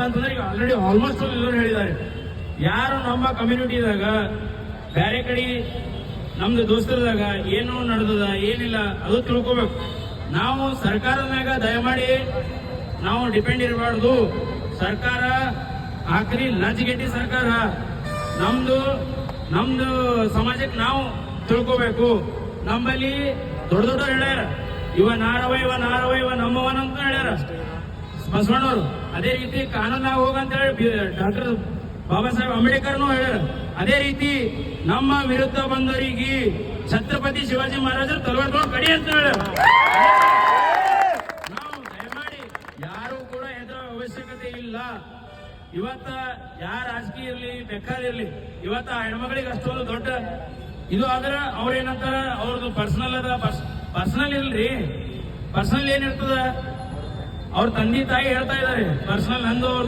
ಅಂತಂದ್ರೆ ಈಗ already almost ಎಲ್ಲರೂ ಹೇಳಿದ್ದಾರೆ. ಯಾರು ನಮ್ಮ ಕಮ್ಯುನಿಟಿದಾಗ ಬೇರೆ ಕಡೆ ನಮ್ದು ದೋಸ್ತರದಾಗ ಏನು ನಡೆದದ ಏನಿಲ್ಲ ಅದು ತಿಳ್ಕೋಬೇಕು. ನಾವು ಸರ್ಕಾರದ ಮ್ಯಾಗ ದಯಮಾಡಿ ನಾವು ಡಿಪೆಂಡ್ ಇರಬಾರ್ದು. ಸರ್ಕಾರ ಆಖರಿ ಲಂಚ್ಗೆಟ್ಟಿ ಸರ್ಕಾರ. ನಮ್ದು ಸಮಾಜಕ್ಕೆ ನಾವು ತಿಳ್ಕೋಬೇಕು. ನಮ್ಮಲ್ಲಿ ದೊಡ್ಡ ದೊಡ್ಡ ಹೇಳ್ಯಾರ, ಇವ ನಾರವ ನಮ್ಮವನ ಅಂತ ಹೇಳ್ಯಾರ ಬಸವಣ್ಣವರು. ಅದೇ ರೀತಿ ಕಾನೂನಾಗ ಹೋಗಂತ ಹೇಳಿ ಡಾಕ್ಟರ್ ಬಾಬಾ ಸಾಹೇಬ್ ಅಂಬೇಡ್ಕರ್ನು ಹೇಳ್ಯಾರ. ಅದೇ ರೀತಿ ನಮ್ಮ ವಿರುದ್ಧ ಬಂದವರಿಗೆ ಛತ್ರಪತಿ ಶಿವಾಜಿ ಮಹಾರಾಜರು ತಲವಾರ್ ತಗೊಂಡು ಕಡಿ ಅಂತ ಹೇಳ್ಯಾರ. ನಾವು ದಯಮಾಡಿ ಯಾರು ಕೂಡ ಹೆದರೋ ಅವಶ್ಯಕತೆ ಇಲ್ಲ. ಇವತ್ತ ಯಾರ ರಾಜಕೀಯ ಇರ್ಲಿ ಬೇಕಾದಿರ್ಲಿ, ಇವತ್ತ ಹೆಣ್ಮಗಳಿಗೆ ಅಷ್ಟೊಂದು ದೊಡ್ಡ ಇದು ಆದ್ರೆ ಅವ್ರೇನಂತಾರ ಅವ್ರದ್ದು ಪರ್ಸನಲ್ ಅದ. ಪರ್ಸನಲ್ ಇಲ್ರಿ, ಪರ್ಸನಲ್ ಏನಿರ್ತದ ಅವ್ರ ತಂದೆ ತಾಯಿ ಹೇಳ್ತಾ ಇದಾರೆ ಪರ್ಸನಲ್ ನಂದು